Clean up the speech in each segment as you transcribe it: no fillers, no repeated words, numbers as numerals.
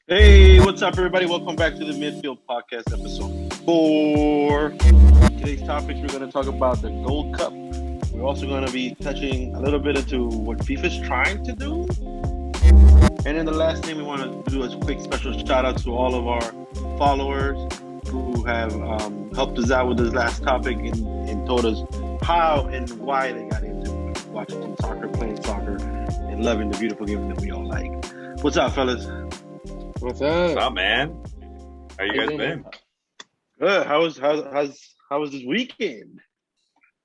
Hey, what's up, everybody? Welcome back to the Midfield Podcast, episode 4. Today's topics, we're going to talk about the Gold Cup. We're also going to be touching a little bit into what FIFA's trying to do. And then the last thing we want to do is a quick special shout out to all of our followers who have helped us out with this last topic and told us how and why they got into watching soccer, playing soccer, and loving the beautiful game that we all like. What's up, fellas? What's What's up? up, man? How you guys been? Good. How was this weekend?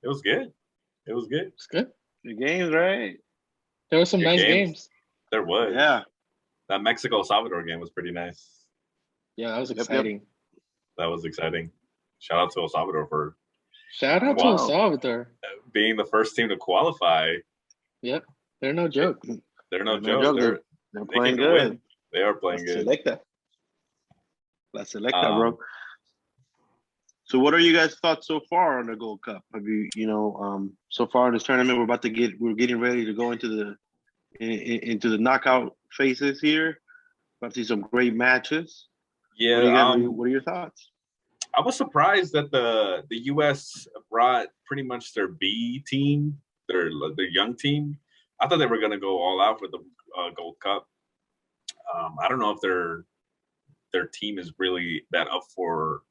It was good. It was good. It's good. The games, right? There were some Good nice games. games. There was. Yeah. That Mexico-Salvador game was pretty nice. Yeah, that was Yep. exciting. That was exciting. Shout out to El Salvador for Shout out to Wow. El Salvador. being the first team to qualify. Yep, they're no joke. They're no No joke. joke. They're, They're they playing can good. win. They are playing Let's good. Selecta. Let's select that, Um, bro. So, what are you guys' thoughts so far on the Gold Cup? Have you, so far in this tournament, we're getting ready to go into the knockout phases here. About to see some great matches. Yeah. What are your thoughts? I was surprised that the U.S. brought pretty much their B team, their young team. I thought they were going to go all out for the Gold Cup. I don't know if their team is really that up for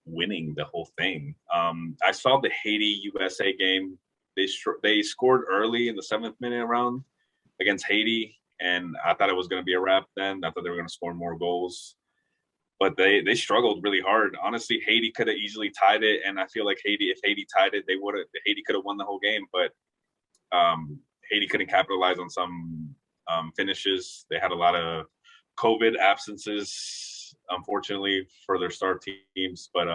winning the whole thing. I saw the Haiti USA game. They scored early in the 7th minute round against Haiti, and I thought it was going to be a wrap. Then I thought they were going to score more goals, but they struggled really hard. Honestly, Haiti could have easily tied it, and I feel like if Haiti tied it, Haiti could have won the whole game, but Haiti couldn't capitalize on some finishes. They had a lot of COVID absences, unfortunately, for their star teams. But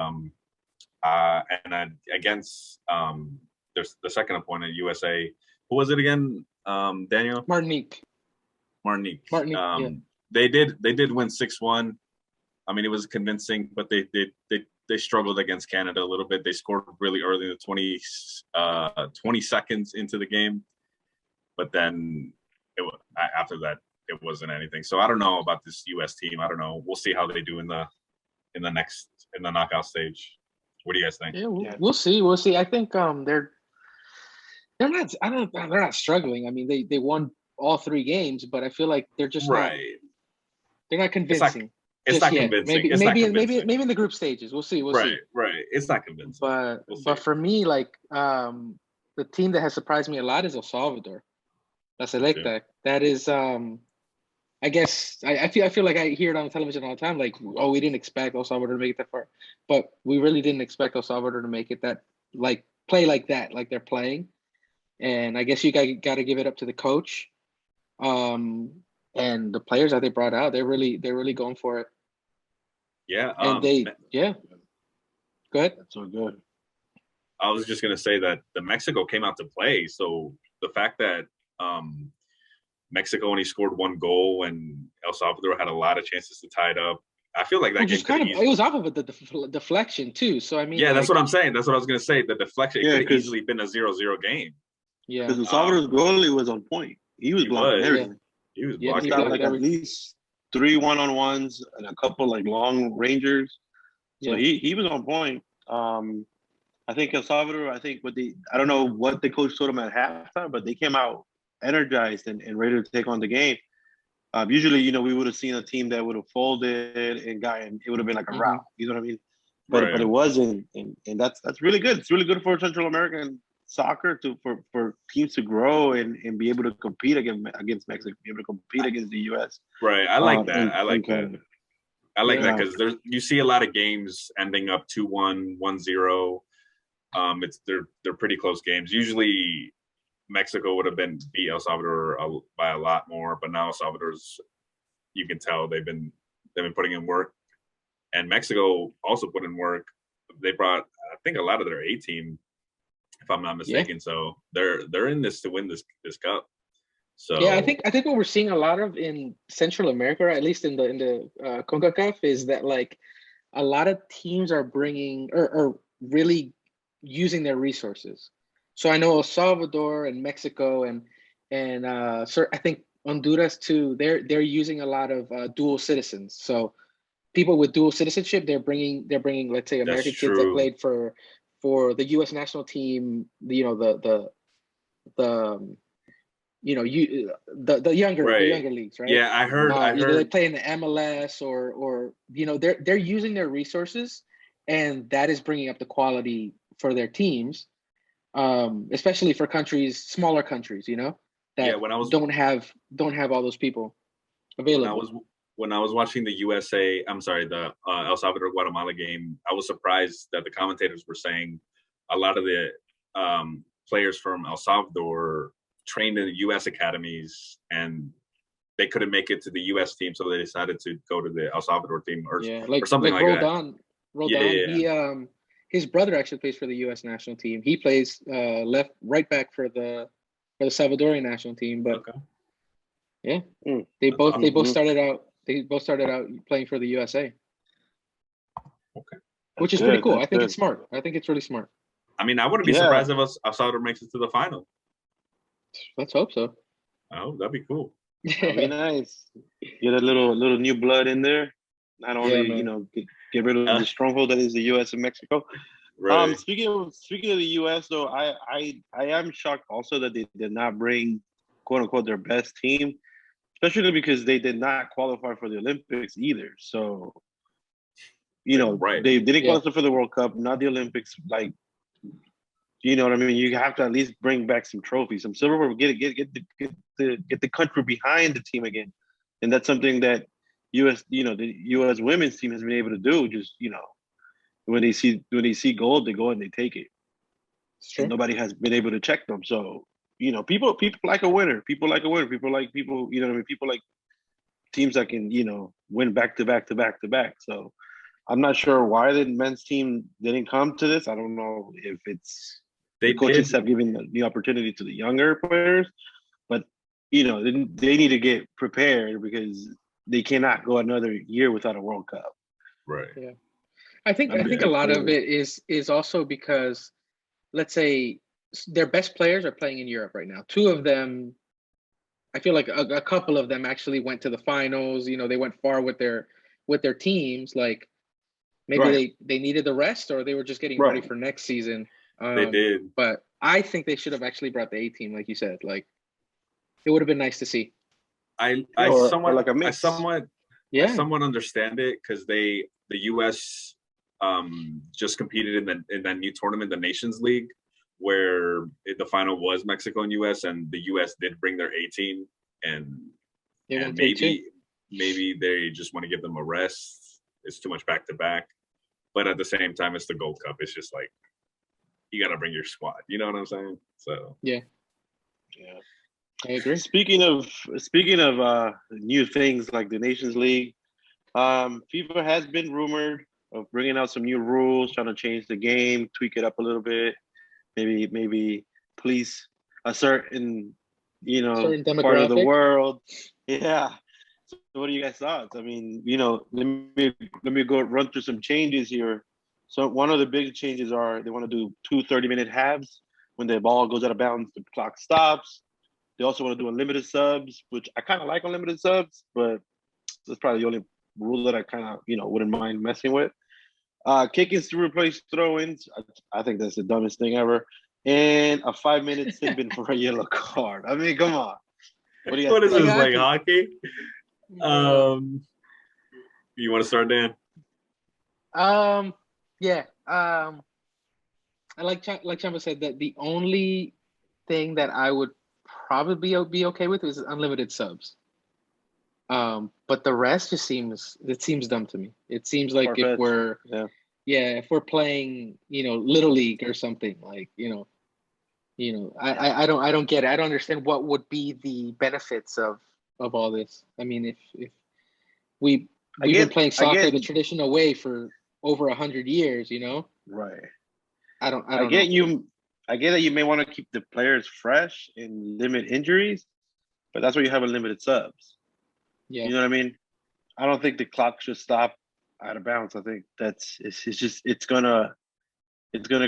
against the second opponent, USA, who was it again? Daniel Martinique. Martinique. Yeah. They did win 6-1. I mean, it was convincing, but they struggled against Canada a little bit. They scored really early in the 20 seconds into the game, but then after that, it wasn't anything. So I don't know about this U.S. team. I don't know. We'll see how they do in the knockout stage. What do you guys think? Yeah, we'll see. We'll see. I think they're not. They're not struggling. I mean, they won all 3 games, but I feel like they're just not. They're not convincing. It's not convincing. Maybe in the group stages. We'll see. We'll see. Right. It's not convincing. But for me, like the team that has surprised me a lot is El Salvador. La Selecta. That is I guess I feel like I hear it on television all the time, like, oh, we didn't expect El Salvador to make it that far. But we really didn't expect El Salvador to make it that, like, play like that, like they're playing. And I guess you got to give it up to the coach. And the players that they brought out, they're really going for it. Yeah. And go ahead. That's so good. I was just gonna say that the Mexico came out to play, so the fact that Mexico only scored 1 goal and El Salvador had a lot of chances to tie it up, I feel like that game it was off of the deflection too. So I mean, yeah, that's what I'm saying. That's what I was gonna say. The deflection, it could have easily been a 0-0 game. Yeah, because El Salvador's goalie was on point. He was blocking everything. He was He blocking got like at least 3 1-on-1s and a couple like long rangers. So he was on point. I think El Salvador, I don't know what the coach told him at halftime, but they came out energized and ready to take on the game. Usually, we would have seen a team that would have folded and it would have been like a rout. You know what I mean? But it wasn't, and that's really good. It's really good for Central American soccer for teams to grow and be able to compete against Mexico, be able to compete against the U.S. Right. I like that. I like that because you see a lot of games ending up 2-1, 1-0. They're pretty close games. Usually Mexico would have beat El Salvador by a lot more, but now El Salvador's, you can tell they've been putting in work, and Mexico also put in work. They brought, I think, a lot of their A team, if I'm not mistaken. So they're in this to win this cup. So yeah, I think what we're seeing a lot of in Central America, or at least in the CONCACAF, is that like a lot of teams are bringing or really using their resources. So I know El Salvador and Mexico and I think Honduras too. They're using a lot of dual citizens. So people with dual citizenship, they're bringing let's say That's American kids that true. played for the U.S. national team. You know the the younger leagues, right? Yeah, I heard. Either they play in the MLS or they're using their resources, and that is bringing up the quality for their teams, especially for smaller countries, Yeah, that don't have all those people when I available. was when I was watching the USA, I'm sorry, the El Salvador Guatemala game, I was surprised that the commentators were saying a lot of the players from El Salvador trained in the U.S. academies and they couldn't make it to the U.S. team, so they decided to go to the El Salvador team or something like that. Roldan, his brother actually plays for the U.S. national team. He plays right back for the Salvadorian national team. But yeah, they both started out playing for the USA. Okay, which is pretty cool. I think it's smart. I think it's really smart. I mean, I wouldn't be surprised if El Salvador makes it to the final. Let's hope so. Oh, that'd be cool. That'd be nice. Get a little new blood in there. Not only get rid of the stronghold that is the U.S. and Mexico. Right. Speaking of the U.S. though, I am shocked also that they did not bring quote unquote their best team, especially because they did not qualify for the Olympics either. So they didn't qualify for the World Cup, not the Olympics. Like, you know what I mean? You have to at least bring back some trophies, some silverware. Get the country behind the team again, and that's something that the U.S. women's team has been able to do. Just when they see gold, they go and they take it. And nobody has been able to check them. So people like a winner. People like a winner. People like people. You know what I mean? People like teams that can win back to back to back to back. So I'm not sure why the men's team didn't come to this. I don't know if it's the coaches have given the opportunity to the younger players, but they need to get prepared because they cannot go another year without a World Cup. Right. Yeah. I think a lot of it is also because, let's say, their best players are playing in Europe right now. Two of them, I feel like a couple of them actually went to the finals. They went far with their teams. Like maybe they needed the rest, or they were just getting ready for next season. They did, but I think they should have actually brought the A team, like you said. Like it would have been nice to see. I somewhat understand it because the U.S. just competed in that new tournament, the Nations League, where the final was Mexico and U.S. and the U.S. did bring their A team, and maybe they just want to give them a rest. It's too much back to back, but at the same time, it's the Gold Cup. It's just like you got to bring your squad. You know what I'm saying? So yeah, I agree. Speaking of new things like the Nations League, FIFA has been rumored of bringing out some new rules, trying to change the game, tweak it up a little bit, maybe police a certain part of the world. Yeah. So what are you guys' thoughts? I mean, let me go run through some changes here. So one of the big changes are they want to do 2 30-minute halves. When the ball goes out of bounds, the clock stops. They also want to do unlimited subs, which I kind of like unlimited subs, but that's probably the only rule that I kind of wouldn't mind messing with. Kickings to replace throw-ins. I think that's the dumbest thing ever. And a 5-minute sin bin for a yellow card. I mean, come on. What is this, like hockey? You want to start, Dan? Yeah. I like Chamba said that the only thing that I would probably be okay with is unlimited subs. But the rest just seems dumb to me. It seems like if we're playing, Little League or something, like, I don't get it. I don't understand what would be the benefits of all this. I mean, if we've been playing soccer the traditional way for over 100 years, Right. I don't get know. I get that you may want to keep the players fresh and limit injuries, but that's why you have unlimited subs. Yeah. You know what I mean? I don't think the clock should stop out of bounds. I think it's gonna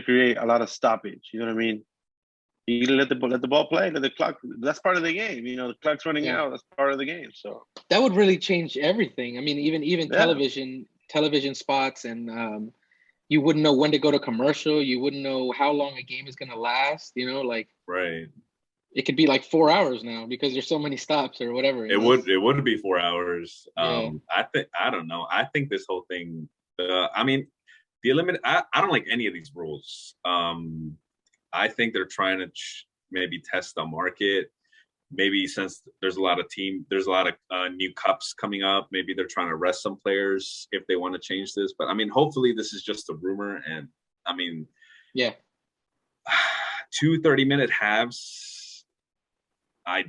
create a lot of stoppage. You know what I mean? You let the ball play, let the clock. That's part of the game. The clock's running out. That's part of the game. So that would really change everything. I mean, even yeah. television spots, and you wouldn't know when to go to commercial. You wouldn't know how long a game is going to last. Like right. It could be like 4 hours now because there's so many stops or whatever. It would be 4 hours. Yeah. I don't know. I think this whole thing. I mean, the limit. I don't like any of these rules. I think they're trying to maybe test the market. Maybe since there's a lot of new cups coming up, maybe they're trying to rest some players if they want to change this. But I mean, hopefully this is just a rumor. And I mean, yeah, 2 30-minute halves. I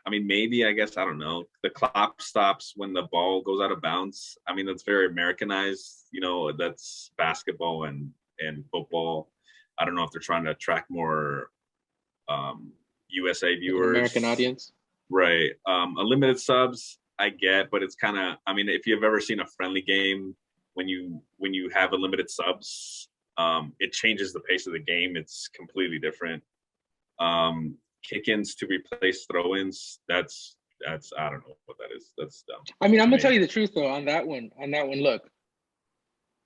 mean, maybe, I guess, I don't know. The clock stops when the ball goes out of bounds. I mean, that's very Americanized. That's basketball and football. I don't know if they're trying to attract more USA viewers. American audience. Right. Unlimited subs, I get, but it's kind of, I mean, if you've ever seen a friendly game, when you have unlimited subs, it changes the pace of the game. It's completely different. Kick-ins to replace throw-ins, that's I don't know what that is. That's dumb. I mean, I'm gonna tell you the truth though on that one. Look,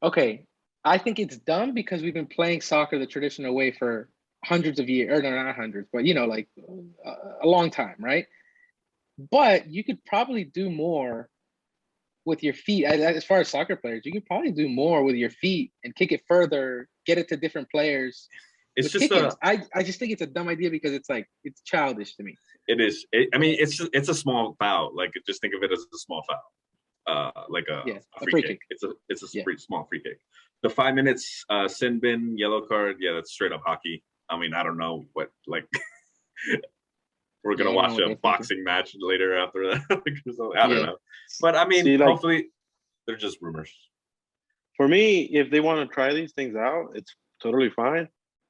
okay, I think it's dumb because we've been playing soccer the traditional way for hundreds of years, or no, not hundreds, but like a long time, right? But you could probably do more with your feet. As far as soccer players, you could probably do more with your feet and kick it further, get it to different players. It's just I just think it's a dumb idea because it's childish to me. It is. I mean, it's a small foul. Like, just think of it as a small foul, like a free kick. It's a pretty small free kick. The 5 minutes sin bin, yellow card. Yeah, that's straight up hockey. I mean, I don't know what we're gonna watch a boxing match later after that. I don't know, but I mean, hopefully they're just rumors. For me, if they want to try these things out, it's totally fine.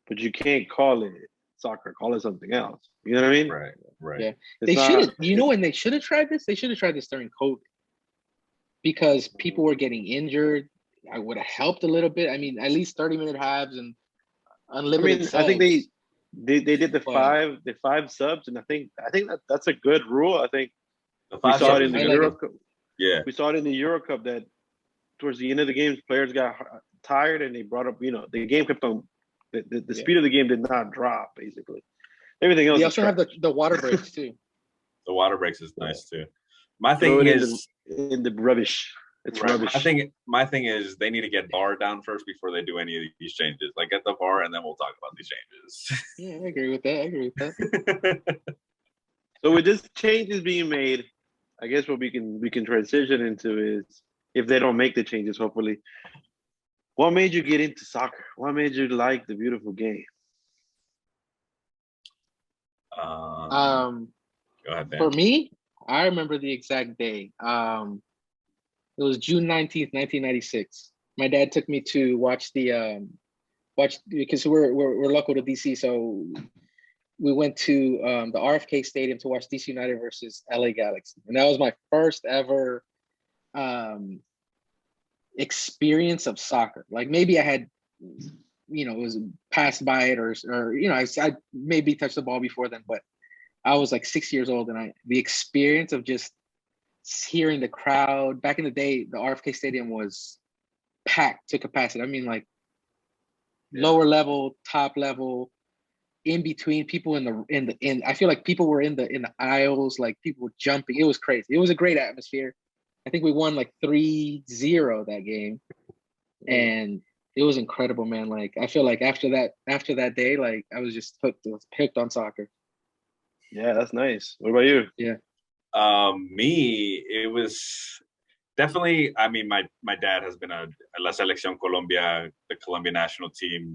But you can't call it soccer. Call it something else. You know what I mean? Right. Yeah. They should. When they should have tried this, they should have tried this during COVID because people were getting injured. I would have helped a little bit. I mean, at least 30-minute halves and unlimited. Subs. I think they did the five subs, and I think that's a good rule. I think we saw it in the Euro Cup. Yeah, we saw it in the Euro Cup that towards the end of the game, players got tired, and they brought up. The game kept on. The speed of the game did not drop. Basically, everything else. They also have the water breaks too. The water breaks is nice too. My thing is in the rubbish. It's rubbish. My thing is they need to get VAR down first before they do any of these changes. Like, get the VAR, and then we'll talk about these changes. Yeah, I agree with that. So with this changes being made, I guess what we can transition into is, if they don't make the changes, hopefully, what made you get into soccer? What made you like the beautiful game? Go ahead, Dan. For me, I remember the exact day. It was June 19th, 1996. My dad took me to watch because we're local to DC, so we went to the RFK Stadium to watch DC United versus LA Galaxy, and that was my first ever experience of soccer. Like, maybe I had, it was passed by it, or I maybe touched the ball before then, but I was like 6 years old, and the experience of just hearing the crowd. Back in the day, the RFK Stadium was packed to capacity. I mean, lower level, top level, in between, people in I feel like people were in the aisles, like people were jumping. It was crazy. It was a great atmosphere. I think we won 3-0 that game, and it was incredible, man. Like, I feel like after that day, I was just hooked on soccer. Yeah, that's nice. What about you? Yeah. Me, it was definitely, I mean, my dad has been a La Selección Colombia, the Colombian national team,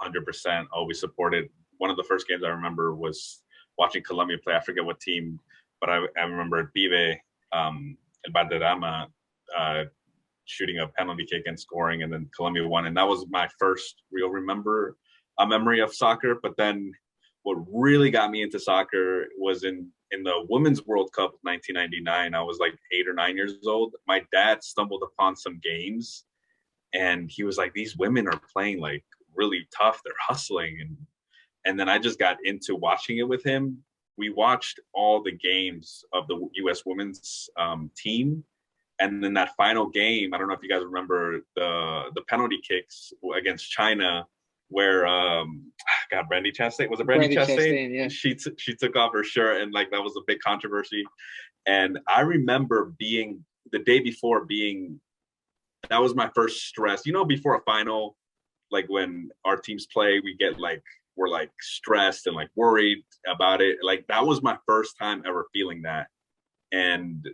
100%, always supported. One of the first games I remember was watching Colombia play. I forget what team, but I remember Pibe, El Valderrama, shooting a penalty kick and scoring, and then Colombia won. And that was my first real memory of soccer. But then what really got me into soccer was in the Women's World Cup of 1999. I was 8 or 9 years old. My dad stumbled upon some games, and he was like, these women are playing really tough. They're hustling. and then I just got into watching it with him. We watched all the games of the U.S. women's team, and then that final game, I don't know if you guys remember the penalty kicks against China, where Brandy Chastain, was it Brandy Chastain? Yeah. She took off her shirt, and like that was a big controversy. And I remember being the day before that was my first stress. You know, before a final, like when our teams play, we're like stressed and like worried about it. Like that was my first time ever feeling that. And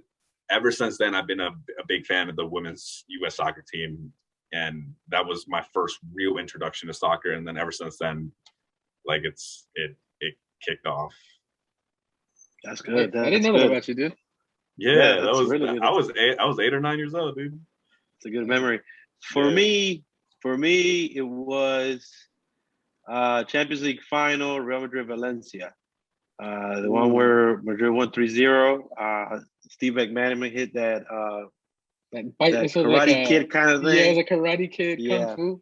ever since then, I've been a big fan of the women's U.S. soccer team. And that was my first real introduction to soccer. And then ever since then, like it kicked off. That's good. I didn't know that about you, dude. Yeah, that was really good. I was 8 or 9 years old, dude. It's a good memory. For me, it was Champions League final, Real Madrid Valencia. The one where Madrid won 3-0. Steve McManaman hit that Karate like Kid kind of thing. Yeah, it was a Karate Kid, Kung Fu.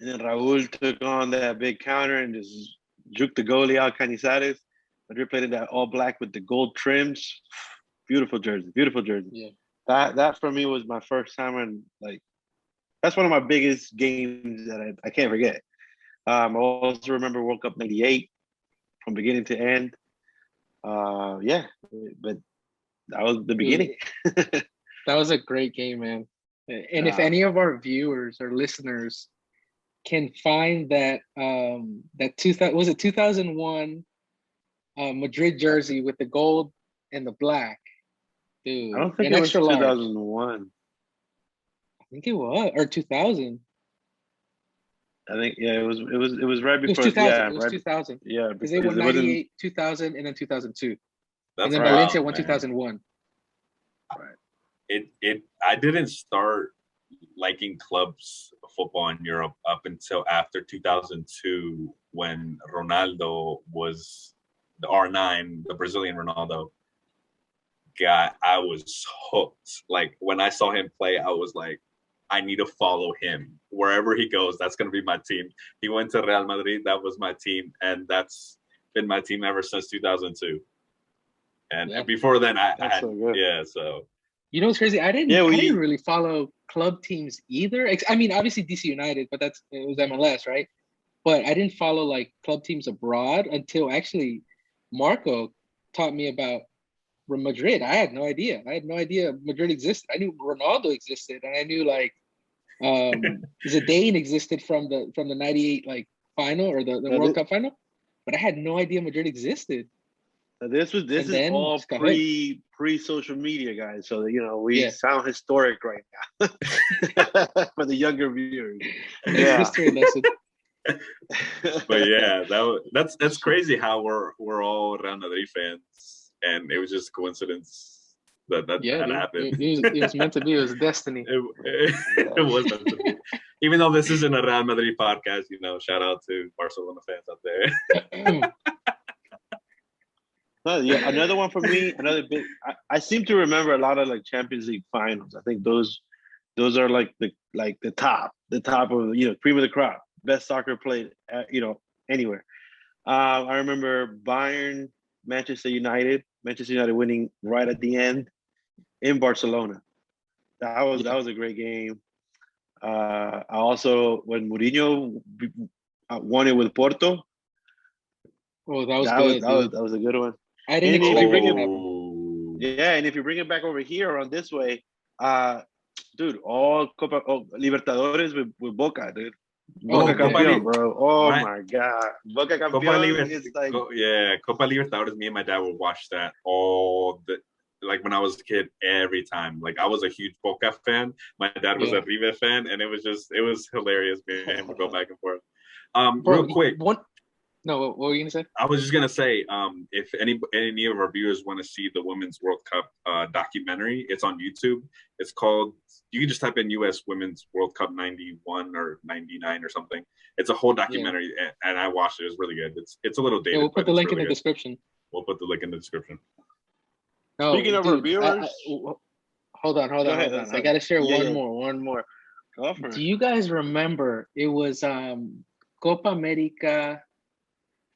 And then Raul took on that big counter and just juked the goalie out, Canizares. Madrid played in that all black with the gold trims. Beautiful jersey. Yeah. That for me was my first time, and like that's one of my biggest games that I can't forget. I also remember World Cup '98 from beginning to end. But that was the beginning. That was a great game, man. And if any of our viewers or listeners can find that 2001 Madrid jersey with the gold and the black, dude. I don't think it was 2001. I think it was, or 2000. I think it was right before. It was 2000. Yeah, it was 2000. Yeah, because they won 98, 2000, and then 2002. That's and then right. Valencia won 2001. Right. I didn't start liking clubs football in Europe up until after 2002 when Ronaldo was the R9, the Brazilian Ronaldo. God, I was hooked. Like when I saw him play, I was like, I need to follow him. Wherever he goes, that's going to be my team. He went to Real Madrid. That was my team. And that's been my team ever since 2002. And before then, I had, so. You know what's crazy? I didn't really follow club teams either. I mean, obviously DC United, but it was MLS, right? But I didn't follow like club teams abroad until actually Marco taught me about Madrid. I had no idea. Madrid existed. I knew Ronaldo existed, and I knew like Zidane existed from the '98 like final or the World Cup final, but I had no idea Madrid existed. This is all pre social media, guys. So we sound historic right now for the younger viewers. Yeah, history lesson. But yeah, that's crazy how we're all Real Madrid fans, and it was just coincidence that happened. It was meant to be. It was destiny. It was meant to be. Even though this isn't a Real Madrid podcast, shout out to Barcelona fans out there. Another one for me. Another big. I seem to remember a lot of like Champions League finals. I think those are like the top of cream of the crop. Best soccer played anywhere. I remember Bayern, Manchester United winning right at the end in Barcelona. That was a great game. I also when Mourinho won it with Porto. Oh, that was a good one. I didn't expect it. Yeah, and if you bring it back over here on this way, dude, all Libertadores with Boca, dude. Boca campeón, bro. Oh my God, Boca campeón is like Copa Libertadores. Me and my dad would watch that like when I was a kid every time. Like I was a huge Boca fan. My dad was a River fan, and it was hilarious. Me and him would go back and forth. Real quick. No, what were you gonna say? I was just gonna say, if any of our viewers want to see the Women's World Cup documentary, it's on YouTube. It's called. You can just type in U.S. Women's World Cup '91 or '99 or something. It's a whole documentary, and I watched it. It was really good. It's a little dated. We'll put the link in the description. We'll put the link in the description. No, speaking of our viewers, hold on. I gotta share one more. Go for it. Do you guys remember? It was Copa America.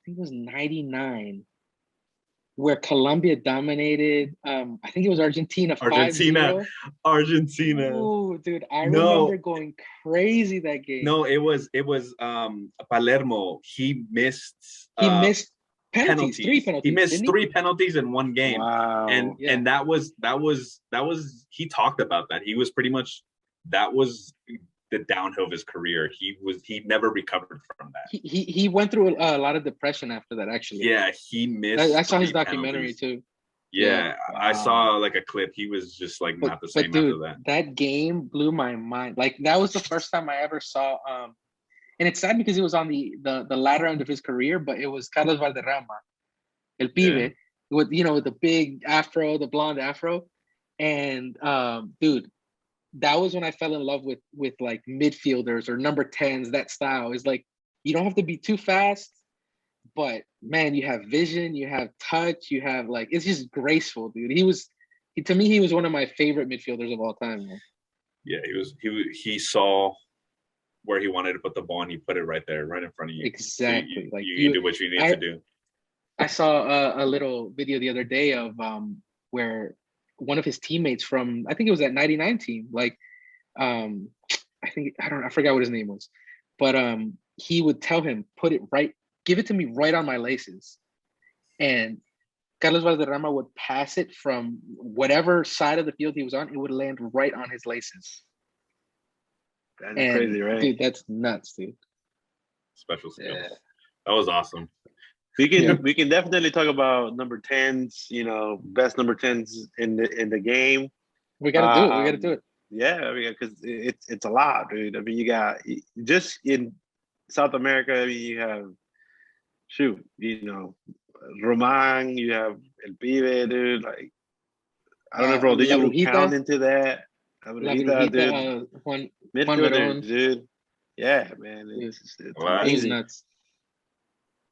think it was 99, where Colombia dominated. I think it was Argentina. 5-0. Argentina. Oh, dude, I remember going crazy that game. No, it was Palermo. He missed penalties. 3 penalties. He missed 3 penalties in one game. Wow. And that was he talked about that. He was pretty much, that was the downhill of his career. He never recovered from that. He went through a lot of depression after that, actually. Yeah, he missed. I saw his documentary too. Yeah, wow. I saw like a clip. He was just like not the same dude, after that. That game blew my mind. Like that was the first time I ever saw. And it's sad because it was on the latter end of his career, but it was Carlos Valderrama, El Pibe, with the big afro, the blonde afro, and dude, that was when I fell in love with like midfielders or number 10s. That style is like, you don't have to be too fast, but man, you have vision, you have touch, you have like, it's just graceful, dude. To me, he was one of my favorite midfielders of all time, man. Yeah, he saw where he wanted to put the ball and he put it right there, right in front of you. Exactly. So you do what you need to do. I saw a little video the other day of where one of his teammates from, I think it was that 99 team, like I forgot what his name was, but he would tell him, put it right, give it to me right on my laces. And Carlos Valderrama would pass it from whatever side of the field he was on, it would land right on his laces. That's crazy, right? Dude, that's nuts, dude. Special skills. Yeah. That was awesome. We can definitely talk about number 10s, best number 10s in the game. We gotta do it. Yeah, because it's a lot, dude. I mean, you got just in South America. I mean, you have Roman, you have El Pibe, dude. Like, I don't know, bro. Did you count into that? Dude. Midfielders, dude. Yeah, man. It's amazing. Nuts.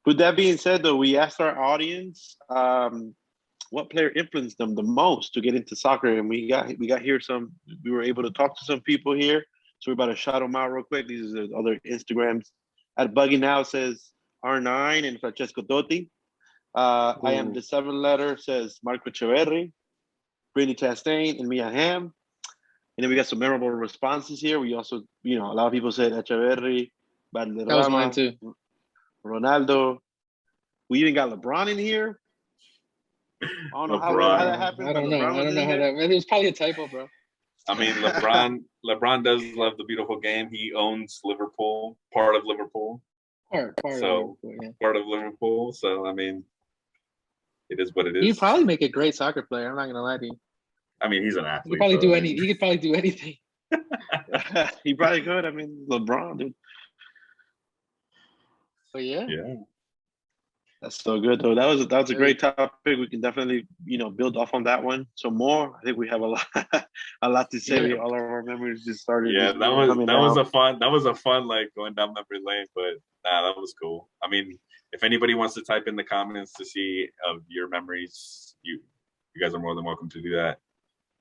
With that being said, though, we asked our audience what player influenced them the most to get into soccer, and we got here we were able to talk to some people here, so we're about to shout them out real quick. These are the other Instagrams. At Buggy Now says R9 and Francesco Totti. I Am the 7 Letter says Marco Echeverri, Brittany Chastain, and Mia Hamm. And then we got some memorable responses here. We also, a lot of people said Echeverri, Valderrama. That was mine too. Ronaldo. We even got LeBron in here. I don't know how that happened. I don't know how that. It was probably a typo, bro. I mean, LeBron does love the beautiful game. He owns Liverpool, part of Liverpool. Part of Liverpool, yeah. Part of Liverpool. So I mean, it is what it is. He'd probably make a great soccer player. I'm not gonna lie to you. I mean, he's an athlete. He could probably do anything. He probably could. I mean, LeBron, dude. But yeah. That's so good, though. That was a great topic. We can definitely, build off on that one some more. I think we have a lot to say. Yeah. All of our memories just started. Yeah, that was a fun like going down memory lane. But that was cool. I mean, if anybody wants to type in the comments to see of your memories, you guys are more than welcome to do that.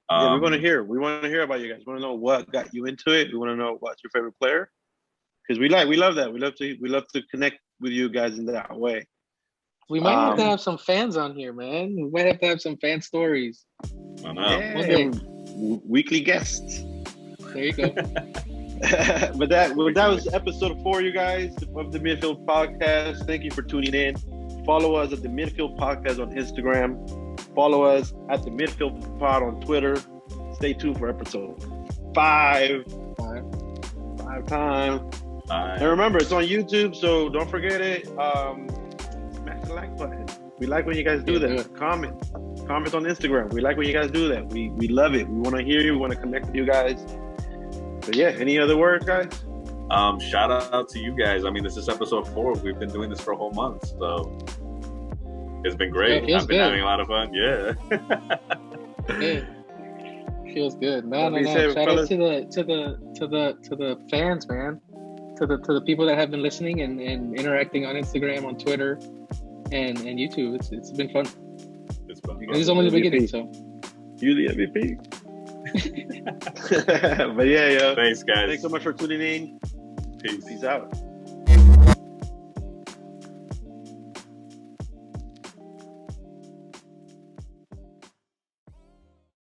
Yeah, we want to hear. We want to hear about you guys. We want to know what got you into it. We want to know what's your favorite player, because we love that. We love to connect with you guys in that way. We might have to have some fans on here, man. We might have to have some fan stories. I know. Yeah, weekly guests. There you go. But that was episode 4, you guys, of the Midfield Podcast. Thank you for tuning in. Follow us at the Midfield Podcast on Instagram. Follow us at the Midfield Pod on Twitter. Stay tuned for episode 5. 5 time. And remember, it's on YouTube, so don't forget it. Smash the like button. We like when you guys do that. Comment on Instagram. We like when you guys do that. We love it. We want to hear you. We want to connect with you guys. But yeah, any other words, guys? Shout out to you guys. I mean, this is episode 4. We've been doing this for a whole month, so it's been great. I've been having a lot of fun. Yeah. Feels good. No. Shout out to the fans, man. To the people that have been listening and interacting on Instagram, on Twitter, and YouTube. It's been fun. It's fun. This is only the beginning, so you the MVP. But yeah, yo. Thanks, guys. Thanks so much for tuning in. Peace out.